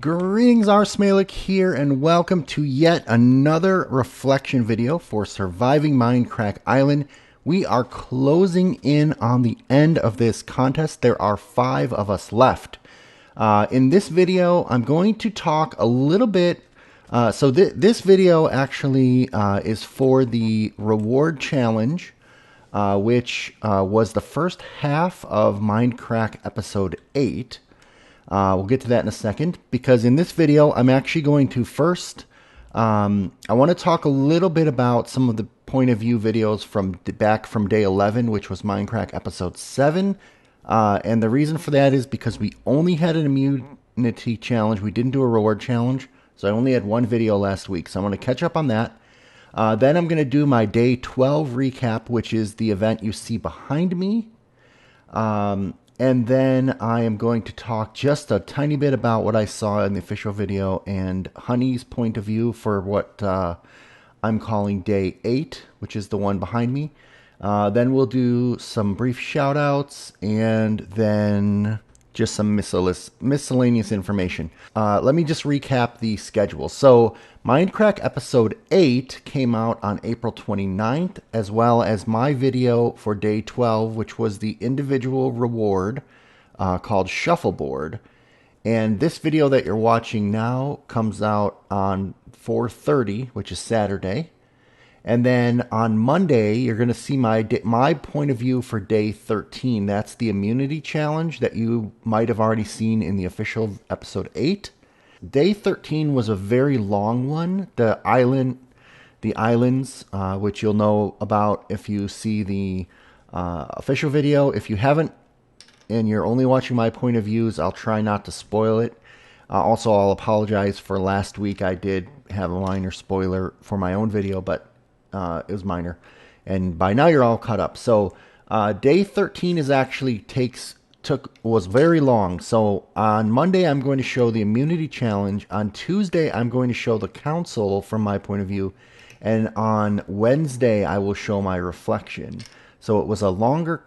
Greetings, Arsmalik here, and welcome to yet another reflection video for Surviving Mindcrack Island. We are closing in on the end of this contest. There are 5 of us left. In this video, I'm going to talk a little bit. This video actually is for the reward challenge, which was the first half of Mindcrack episode 8. We'll get to that in a second, because in this video, I'm actually going to first, I want to talk a little bit about some of the point of view videos from back from day 11, which was Mindcrack episode 7. And the reason for that is because we only had an immunity challenge. We didn't do a reward challenge. So I only had one video last week. So I'm going to catch up on that. Then I'm going to do my day 12 recap, which is the event you see behind me. And then I am going to talk just a tiny bit about what I saw in the official video and Honey's point of view for what I'm calling day 8, which is the one behind me. Then we'll do some brief shoutouts and then just some miscellaneous information. Let me just recap the schedule. So Mindcrack episode 8 came out on April 29th, as well as my video for day 12, which was the individual reward called Shuffleboard. And this video that you're watching now comes out on 4/30, which is Saturday. And then on Monday, you're going to see my point of view for day 13. That's the immunity challenge that you might have already seen in the official episode 8. Day 13 was a very long one. The islands, which you'll know about if you see the official video. If you haven't, and you're only watching my point of views, I'll try not to spoil it. Also, I'll apologize for last week. I did have a minor spoiler for my own video, but it was minor, and by now you're all caught up. So day 13 is actually was very long. So on Monday I'm going to show the immunity challenge. On Tuesday I'm going to show the council from my point of view, and on Wednesday I will show my reflection. So it was a longer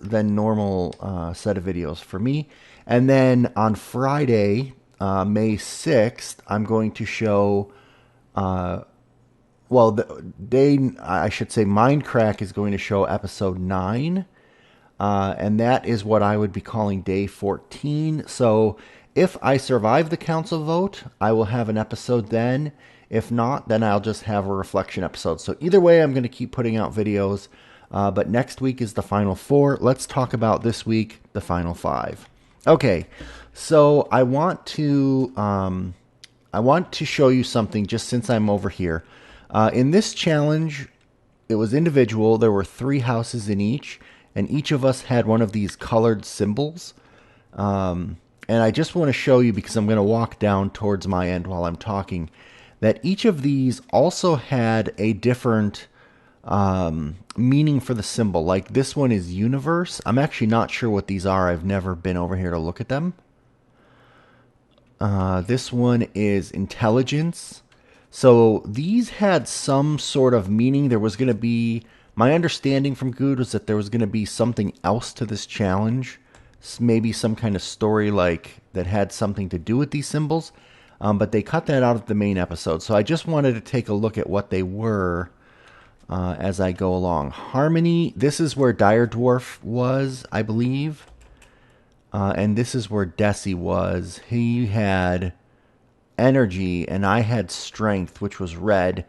than normal set of videos for me. And then on Friday, May 6th, I'm going to show Mindcrack is going to show episode 9, and that is what I would be calling day 14. So if I survive the council vote, I will have an episode then. If not, then I'll just have a reflection episode. So either way, I'm going to keep putting out videos, but next week is the final 4. Let's talk about this week, the final 5. Okay, so I want to show you something just since I'm over here. In this challenge, it was individual. There were 3 houses in each, and each of us had one of these colored symbols. And I just want to show you, because I'm going to walk down towards my end while I'm talking, that each of these also had a different meaning for the symbol. Like this one is universe. I'm actually not sure what these are. I've never been over here to look at them. This one is intelligence. So these had some sort of meaning. There was going to be, my understanding from Good was that there was going to be something else to this challenge. Maybe some kind of story like that had something to do with these symbols. But they cut that out of the main episode. So I just wanted to take a look at what they were as I go along. Harmony, this is where Dire Dwarf was, I believe. And this is where Desi was. He had energy, and I had strength, which was red.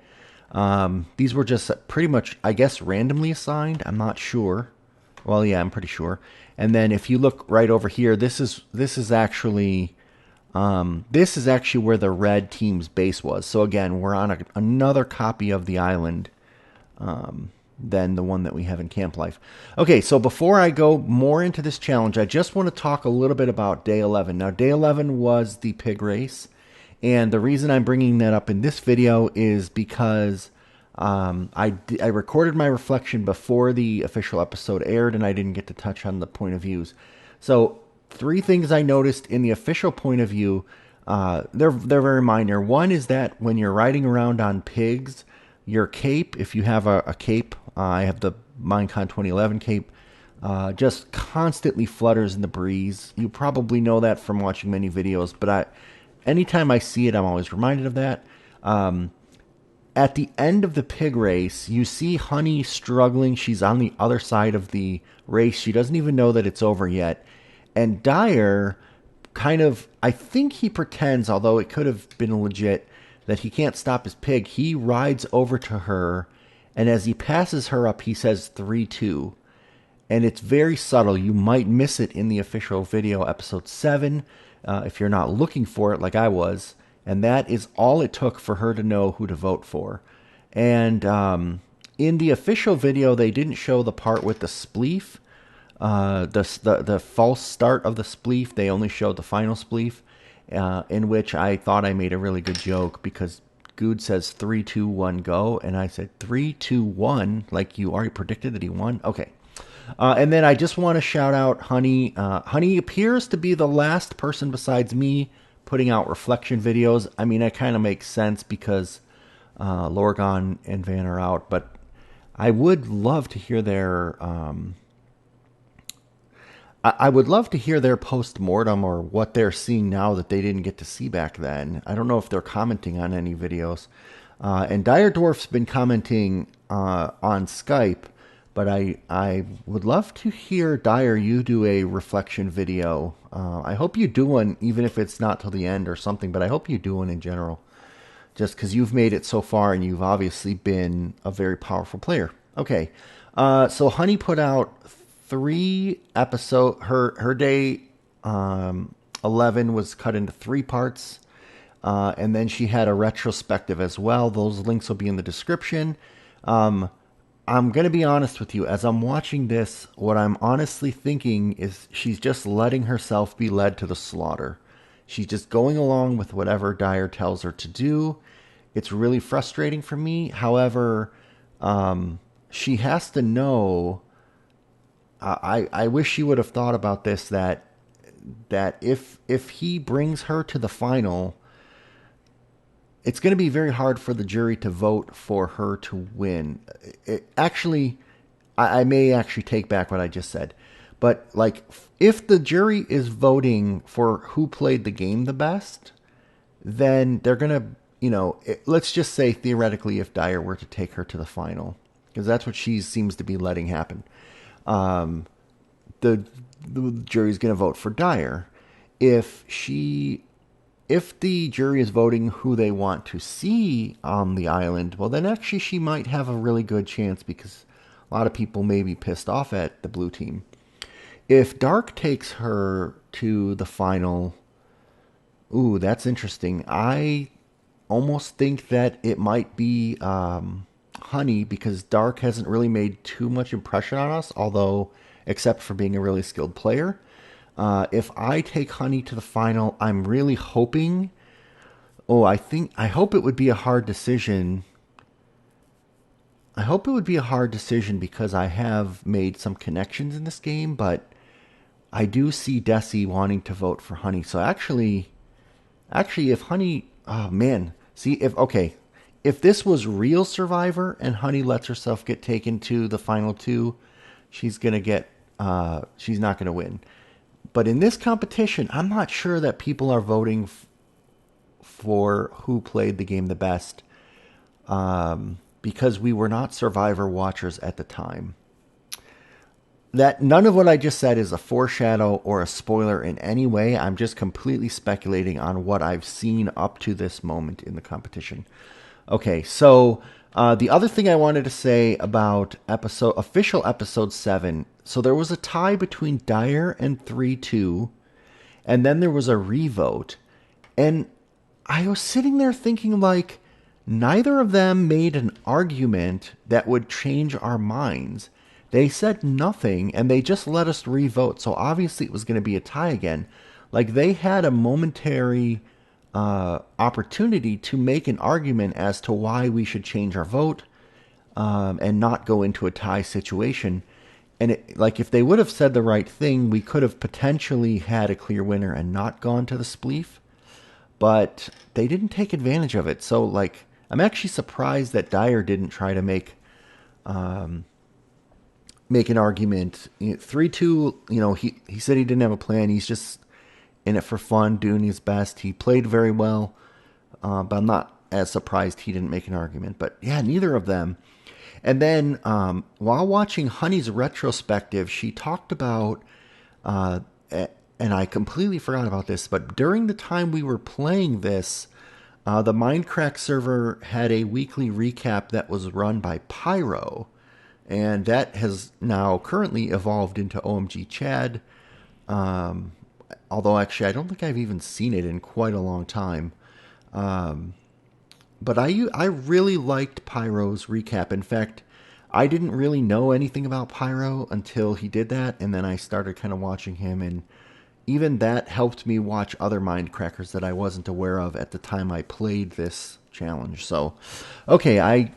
These were just pretty much, I guess, randomly assigned. I'm not sure. Well, yeah, I'm pretty sure. And then if you look right over here, this is actually where the red team's base was. So again, we're on another copy of the island than the one that we have in Camp Life. Okay, so before I go more into this challenge, I just want to talk a little bit about day 11. Now, day 11 was the pig race. And the reason I'm bringing that up in this video is because I recorded my reflection before the official episode aired, and I didn't get to touch on the point of views. So 3 things I noticed in the official point of view, they're very minor. One is that when you're riding around on pigs, your cape, if you have a cape, I have the Minecon 2011 cape, just constantly flutters in the breeze. You probably know that from watching many videos, but anytime I see it, I'm always reminded of that. At the end of the pig race, you see Honey struggling. She's on the other side of the race. She doesn't even know that it's over yet. And Dyer kind of, I think he pretends, although it could have been legit, that he can't stop his pig. He rides over to her, and as he passes her up, he says 3-2. And it's very subtle. You might miss it in the official video, episode 7, if you're not looking for it like I was. And that is all it took for her to know who to vote for. And in the official video, they didn't show the part with the spleef, the false start of the spleef. They only showed the final spleef, in which I thought I made a really good joke because Good says 3, 2, 1, go. And I said 3, 2, 1, like you already predicted that he won. Okay. And then I just want to shout out Honey. Honey appears to be the last person besides me putting out reflection videos. I mean, it kind of makes sense because Lorgon and Van are out, but I would love to hear their I would love to hear their post-mortem or what they're seeing now that they didn't get to see back then. I don't know if they're commenting on any videos. And Dire Dwarf's been commenting on Skype, but I would love to hear, Dyer, you do a reflection video. I hope you do one, even if it's not till the end or something, but I hope you do one in general. Just because you've made it so far and you've obviously been a very powerful player. Okay, so Honey put out 3 episodes. Her day 11 was cut into 3 parts. And then she had a retrospective as well. Those links will be in the description. I'm going to be honest with you. As I'm watching this, what I'm honestly thinking is she's just letting herself be led to the slaughter. She's just going along with whatever Dyer tells her to do. It's really frustrating for me. However, she has to know, I wish she would have thought about this, that if he brings her to the final, it's going to be very hard for the jury to vote for her to win. I may actually take back what I just said. But, like, if the jury is voting for who played the game the best, then they're going to, let's just say theoretically if Dyer were to take her to the final, because that's what she seems to be letting happen. The jury's going to vote for Dyer. If the jury is voting who they want to see on the island, well, then actually she might have a really good chance because a lot of people may be pissed off at the blue team. If Dark takes her to the final, ooh, that's interesting. I almost think that it might be Honey because Dark hasn't really made too much impression on us, although except for being a really skilled player. If I take Honey to the final, I'm really hoping... I hope it would be a hard decision. I hope it would be a hard decision because I have made some connections in this game, but I do see Desi wanting to vote for Honey. So actually, if Honey... Oh, man. See, if this was real Survivor and Honey lets herself get taken to the final 2, she's going to get... she's not going to win. But in this competition, I'm not sure that people are voting for who played the game the best because we were not Survivor watchers at the time. That none of what I just said is a foreshadow or a spoiler in any way. I'm just completely speculating on what I've seen up to this moment in the competition. Okay, so the other thing I wanted to say about official episode 7, so there was a tie between Dyer and 3-2, and then there was a revote, and I was sitting there thinking, like, neither of them made an argument that would change our minds. They said nothing, and they just let us revote, so obviously it was going to be a tie again. Like, they had a momentary opportunity to make an argument as to why we should change our vote and not go into a tie situation. And if they would have said the right thing, we could have potentially had a clear winner and not gone to the spleef. But they didn't take advantage of it. So, like, I'm actually surprised that Dyer didn't try to make an argument. 3-2, he said he didn't have a plan. He's just in it for fun, doing his best. He played very well, but I'm not as surprised he didn't make an argument. But yeah, neither of them. And then while watching Honey's retrospective, she talked about, and I completely forgot about this, but during the time we were playing this, the Mindcrack server had a weekly recap that was run by Pyro, and that has now currently evolved into OMG Chad. Although actually, I don't think I've even seen it in quite a long time. But I really liked Pyro's recap. In fact, I didn't really know anything about Pyro until he did that, and then I started kind of watching him, and even that helped me watch other Mindcrackers that I wasn't aware of at the time I played this challenge. So, okay, I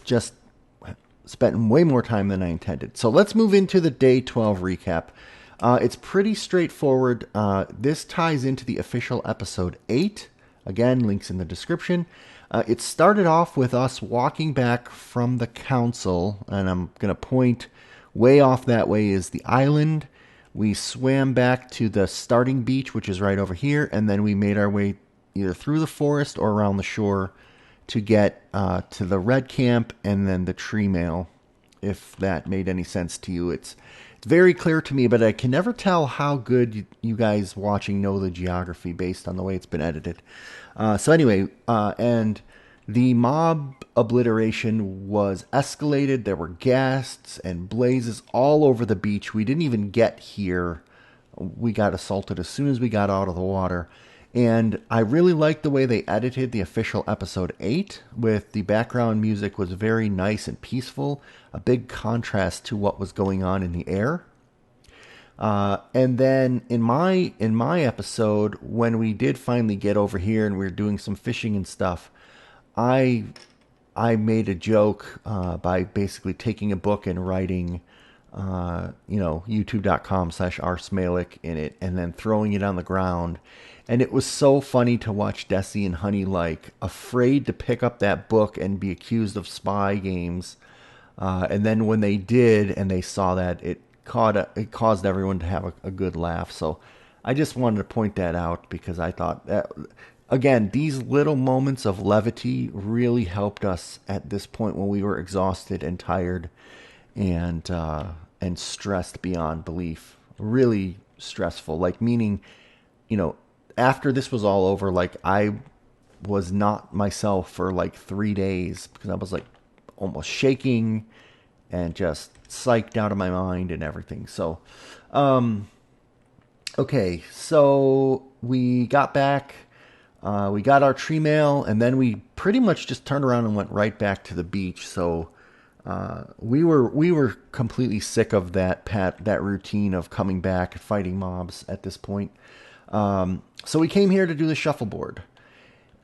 just spent way more time than I intended. So let's move into the day 12 recap. It's pretty straightforward. This ties into the official episode 8. Again, links in the description. It started off with us walking back from the council, and I'm going to point way off that way is the island. We swam back to the starting beach, which is right over here, and then we made our way either through the forest or around the shore to get to the red camp and then the tree mail, if that made any sense to you. It's very clear to me, but I can never tell how good you guys watching know the geography based on the way it's been edited. So anyway, and the mob obliteration was escalated. There were ghasts and blazes all over the beach. We didn't even get here. We got assaulted as soon as we got out of the water. And I really liked the way they edited the official episode 8 with the background music was very nice and peaceful, a big contrast to what was going on in the air. And then in my episode, when we did finally get over here and we were doing some fishing and stuff, I made a joke by basically taking a book and writing, youtube.com/arsmalik in it and then throwing it on the ground. And it was so funny to watch Desi and Honey afraid to pick up that book and be accused of spy games. And then when they did and they saw that, it caused everyone to have a good laugh. So I just wanted to point that out because I thought that, again, these little moments of levity really helped us at this point when we were exhausted and tired and stressed beyond belief. Really stressful. Meaning, after this was all over, I was not myself for 3 days because I was almost shaking and just psyched out of my mind and everything. So, okay, so we got back, we got our tree mail, and then we pretty much just turned around and went right back to the beach. So, we were completely sick of that routine of coming back and fighting mobs at this point. So we came here to do the shuffleboard.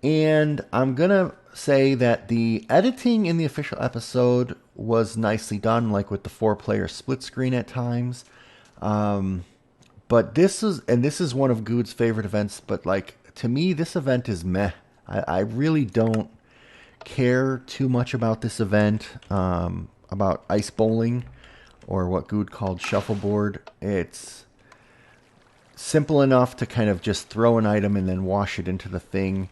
And I'm going to say that the editing in the official episode was nicely done, with the 4-player split screen at times. But this is one of Good's favorite events, but to me, this event is meh. I really don't care too much about this event, about ice bowling, or what Good called shuffleboard. It's simple enough to kind of just throw an item and then wash it into the thing.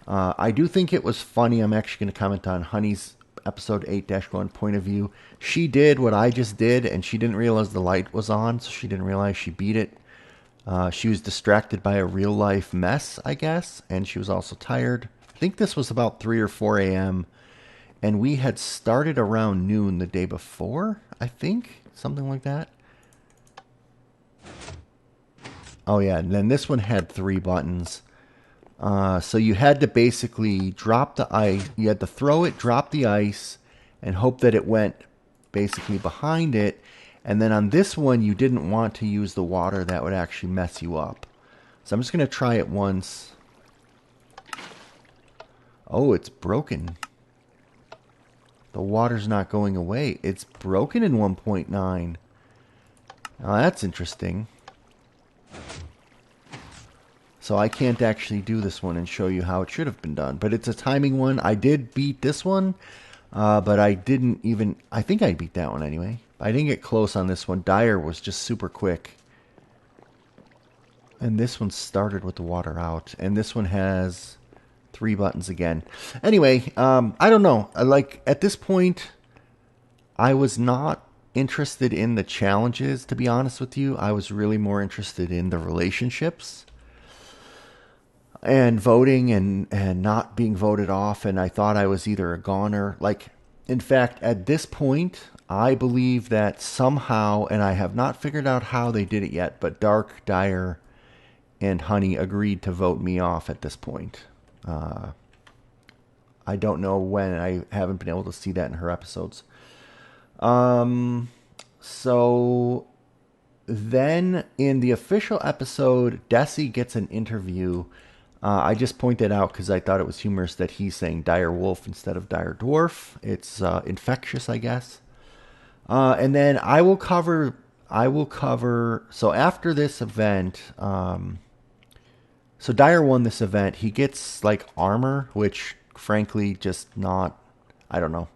I do think it was funny. I'm actually going to comment on Honey's episode 8-1 point of view. She did what I just did, and she didn't realize the light was on, so she didn't realize she beat it. She was distracted by a real-life mess, I guess, and she was also tired. I think this was about 3 or 4 a.m., and we had started around noon the day before, I think, something like that. Oh yeah, and then this one had 3 buttons. So you had to basically drop the ice. You had to throw it, drop the ice, and hope that it went basically behind it. And then on this one, you didn't want to use the water. That would actually mess you up. So I'm just going to try it once. Oh, it's broken. The water's not going away. It's broken in 1.9. Now that's interesting. So I can't actually do this one and show you how it should have been done. But it's a timing one. I did beat this one, but I didn't even... I think I beat that one anyway. I didn't get close on this one. Dyer was just super quick. And this one started with the water out. And this one has 3 buttons again. Anyway, I don't know. At this point, I was not interested in the challenges, to be honest with you. I was really more interested in the relationships and voting and not being voted off. And I thought I was either a goner. In fact, at this point, I believe that somehow, and I have not figured out how they did it yet, but Dark, Dire, and Honey agreed to vote me off at this point. I don't know when. I haven't been able to see that in her episodes. So then in the official episode, Desi gets an interview. I just pointed out because I thought it was humorous that he's saying Dire Wolf instead of Dire Dwarf. It's infectious, I guess. And then I will cover. So after this event, so Dire won this event. He gets armor, which frankly just not. I don't know.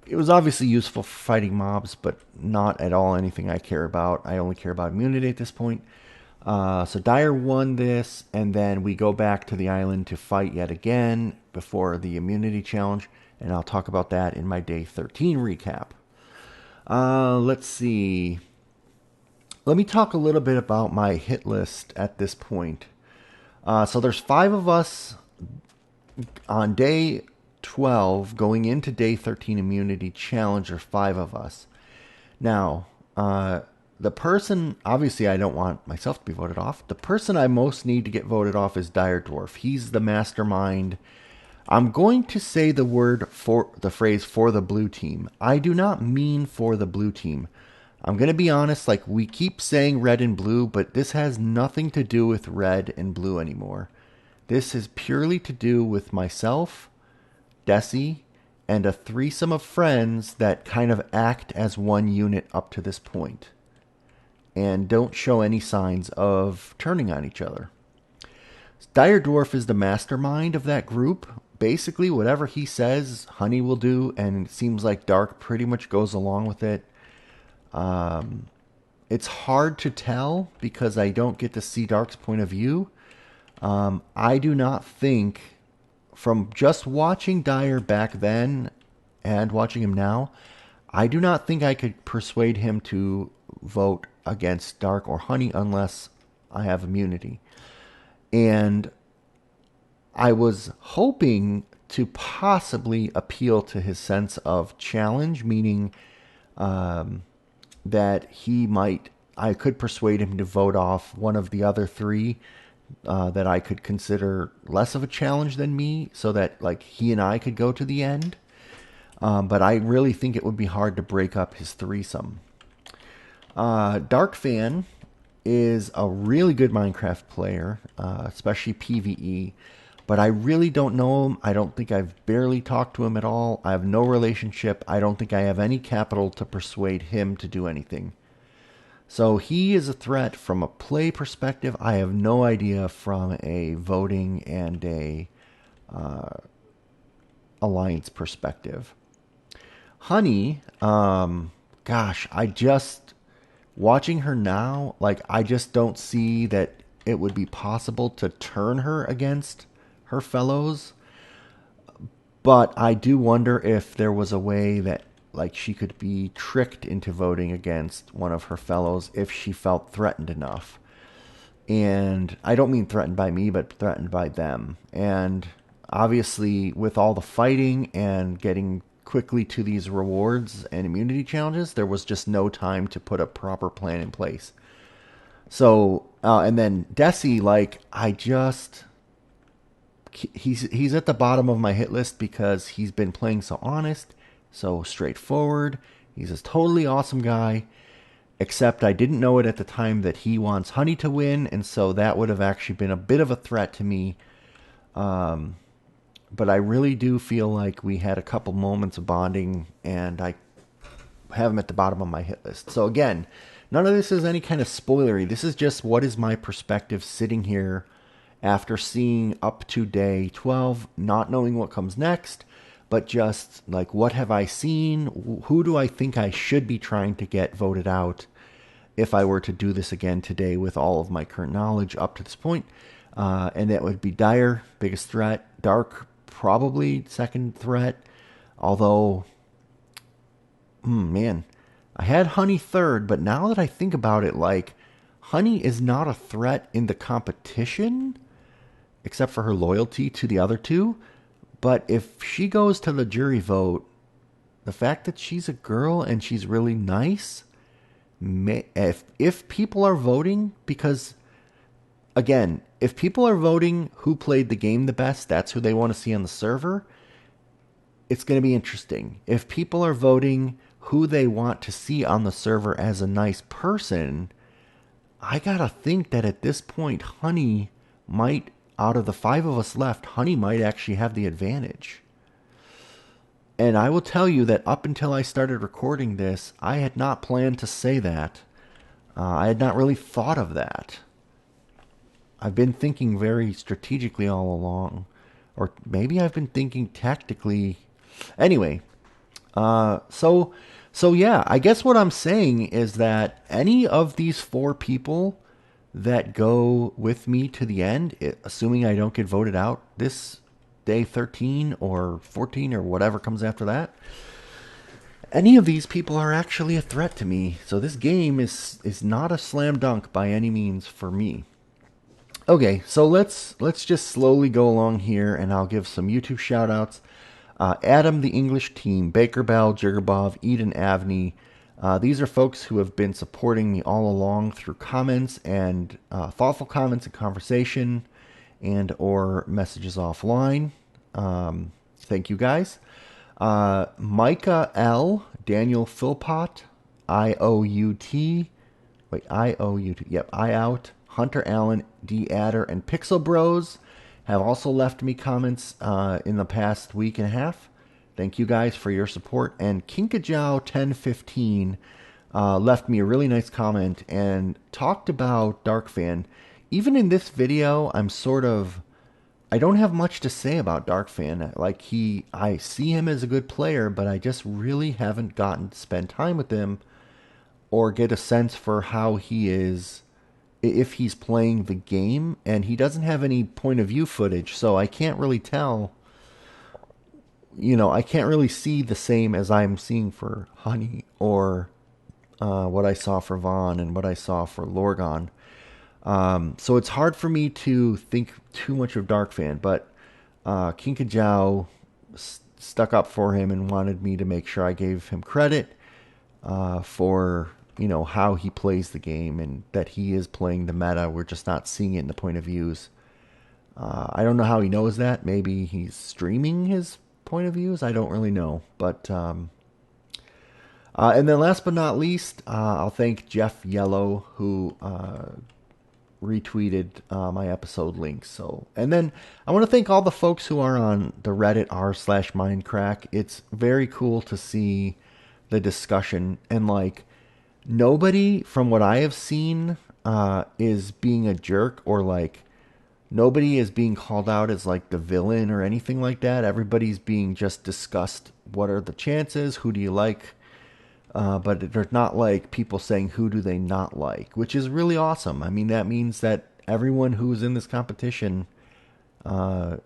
It was obviously useful for fighting mobs, but not at all anything I care about. I only care about immunity at this point. So Dire won this, and then we go back to the island to fight yet again before the immunity challenge, and I'll talk about that in my day 13 recap. Let's see. Let me talk a little bit about my hit list at this point. So there's 5 of us on day 12 going into day 13 immunity challenge. Or 5 of us. Now, the person, obviously I don't want myself to be voted off. The person I most need to get voted off is Dire Dwarf. He's the mastermind. I'm going to say the phrase for the blue team. I do not mean for the blue team. I'm going to be honest, we keep saying red and blue, but this has nothing to do with red and blue anymore. This is purely to do with myself, Desi, and a threesome of friends that kind of act as one unit up to this point and don't show any signs of turning on each other. Dire Dwarf is the mastermind of that group. Basically, whatever he says, Honey will do, and it seems like Dark pretty much goes along with it. It's hard to tell because I don't get to see Dark's point of view. I do not think, from just watching Dire back then and watching him now, I do not think I could persuade him to vote against Dark or Honey unless I have immunity. And I was hoping to possibly appeal to his sense of challenge, meaning that I could persuade him to vote off one of the other 3 that I could consider less of a challenge than me, so that he and I could go to the end. But I really think it would be hard to break up his threesome. Dark Fan is a really good Minecraft player, especially PvE, but I really don't know him. I don't think I've barely talked to him at all. I have no relationship. I don't think I have any capital to persuade him to do anything. So he is a threat from a play perspective. I have no idea from a voting and a alliance perspective. Honey, watching her now, I just don't see that it would be possible to turn her against her fellows. But I do wonder if there was a way that she could be tricked into voting against one of her fellows if she felt threatened enough. And I don't mean threatened by me, but threatened by them. And obviously, with all the fighting and getting quickly to these rewards and immunity challenges, there was just no time to put a proper plan in place. So, and then Desi, he's at the bottom of my hit list because he's been playing so honest, so straightforward. He's a totally awesome guy, except I didn't know it at the time that he wants Honey to win, and so that would have actually been a bit of a threat to me. But I really do feel like we had a couple moments of bonding, and I have him at the bottom of my hit list. So again, none of this is any kind of spoilery. This is just what is my perspective sitting here after seeing up to day 12, not knowing what comes next, but just what have I seen? Who do I think I should be trying to get voted out? if I were to do this again today with all of my current knowledge up to this point. And that would be Dire, biggest threat. Dark, probably second threat. Although, man, I had Honey third, but now that I think about it, like, Honey is not a threat in the competition, except for her loyalty to the other two. But if she goes to the jury vote, the fact that she's a girl and she's really nice, if people are voting, because, again, if people are voting who played the game the best, that's who they want to see on the server, it's going to be interesting. If people are voting who they want to see on the server as a nice person, I gotta think that at this point, Honey might, out of the 5 of us left, Honey might actually have the advantage. And I will tell you that up until I started recording this, I had not planned to say that. I had not really thought of that. I've been thinking very strategically all along. Or maybe I've been thinking tactically. Anyway, so yeah, I guess what I'm saying is that any of these 4 people that go with me to the end, assuming I don't get voted out this day 13 or 14 or whatever comes after that, any of these people are actually a threat to me. So this game is not a slam dunk by any means for me. Okay, so let's just slowly go along here, and I'll give some YouTube shoutouts. Adam, the English team, Baker Bell, Jiggerbov, Eden Avney. These are folks who have been supporting me all along through comments and thoughtful comments and conversation and or messages offline. Thank you guys. Micah L, Daniel Philpott, IOUT, yep, I out, Hunter Allen, D Adder, and Pixel Bros have also left me comments in the past week and a half. Thank you guys for your support. And Kinkajau1015 left me a really nice comment and talked about Darkfan. Even in this video, I don't have much to say about Darkfan. I see him as a good player, but I just really haven't gotten to spend time with him or get a sense for how he is, if he's playing the game, and he doesn't have any point of view footage, so I can't really tell. I can't really see the same as I'm seeing for Honey or what I saw for Vaughn and what I saw for Lorgon. So it's hard for me to think too much of Darkfan, but Kinkajau stuck up for him and wanted me to make sure I gave him credit for how he plays the game and that he is playing the meta. We're just not seeing it in the point of views. I don't know how he knows that. Maybe he's streaming his point of views. I don't really know. But and then last but not least, I'll thank Jeff Yellow, who retweeted my episode links. So, and then I want to thank all the folks who are on the Reddit r/Mindcrack. It's very cool to see the discussion, and nobody from what I have seen is being a jerk, or nobody is being called out as the villain or anything like that. Everybody's being just discussed. What are the chances? Who do you like? But there's not people saying who do they not like, which is really awesome. I mean, that means that everyone who's in this competition, and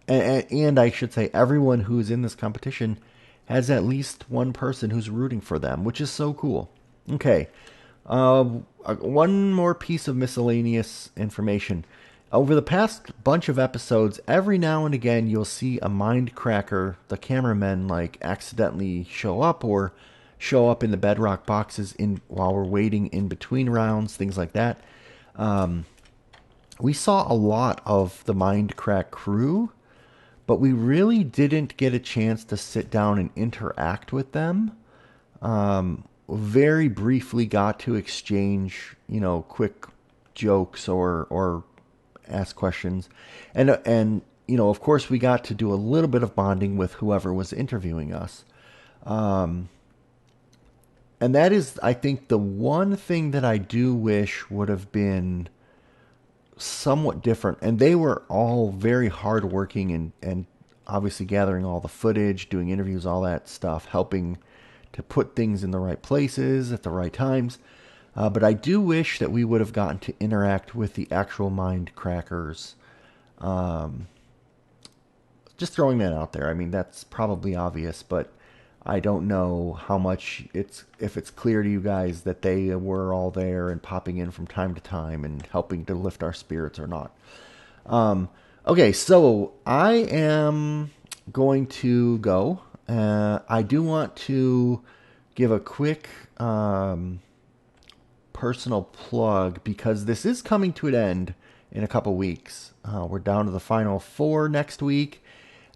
I should say everyone who's in this competition has at least one person who's rooting for them, which is so cool. Okay, one more piece of miscellaneous information. Over the past bunch of episodes, every now and again you'll see a Mindcracker, the cameramen, accidentally show up or show up in the bedrock boxes while we're waiting in between rounds, things like that. We saw a lot of the Mindcrack crew, but we really didn't get a chance to sit down and interact with them. Very briefly got to exchange, quick jokes or ask questions. And of course we got to do a little bit of bonding with whoever was interviewing us. And that is, I think, the one thing that I do wish would have been somewhat different. And they were all very hardworking and obviously gathering all the footage, doing interviews, all that stuff, helping to put things in the right places at the right times. But I do wish that we would have gotten to interact with the actual Mindcrackers. Just throwing that out there. I mean, that's probably obvious, but I don't know how much if it's clear to you guys that they were all there and popping in from time to time and helping to lift our spirits or not. Okay, so I am going to go. I do want to give a quick personal plug because this is coming to an end in a couple weeks. We're down to the final 4 next week,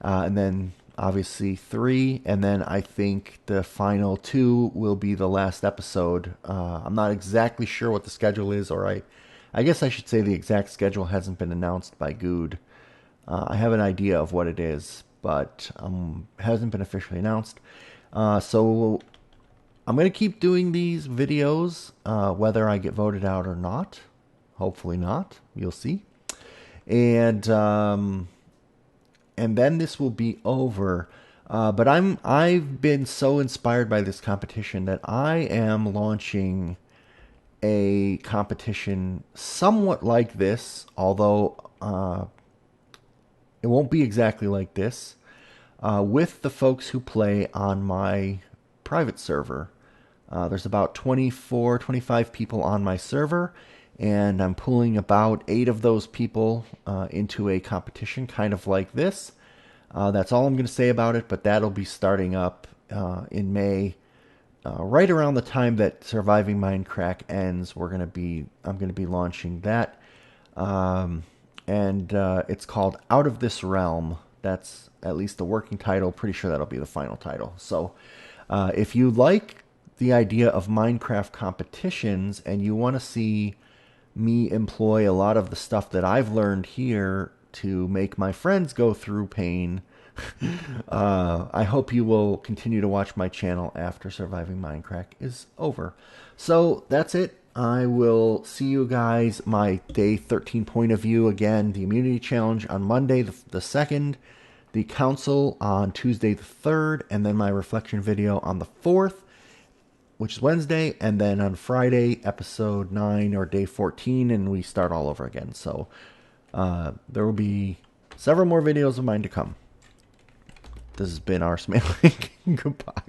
and then obviously 3, and then I think the final 2 will be the last episode. I'm not exactly sure what the schedule is, or I guess I should say the exact schedule hasn't been announced by Good. I have an idea of what it is, but hasn't been officially announced. So I'm going to keep doing these videos, whether I get voted out or not. Hopefully not. You'll see. And then this will be over. But I've been so inspired by this competition that I am launching a competition somewhat like this, although it won't be exactly like this, with the folks who play on my private server. There's about 24, 25 people on my server, and I'm pulling about 8 of those people into a competition kind of like this. That's all I'm going to say about it, but that'll be starting up in May, right around the time that Surviving Mindcrack ends. I'm going to be launching that, and it's called Out of This Realm. That's at least the working title. Pretty sure that'll be the final title. So if you like the idea of Minecraft competitions and you want to see me employ a lot of the stuff that I've learned here to make my friends go through pain, I hope you will continue to watch my channel after Surviving Mindcrack is over. So that's it. I will see you guys my day 13 point of view again, the immunity challenge on Monday the 2nd, the council on Tuesday the 3rd, and then my reflection video on the 4th, which is Wednesday, and then on Friday, episode 9 or day 14, and we start all over again. So there will be several more videos of mine to come. This has been our Smiling. Goodbye.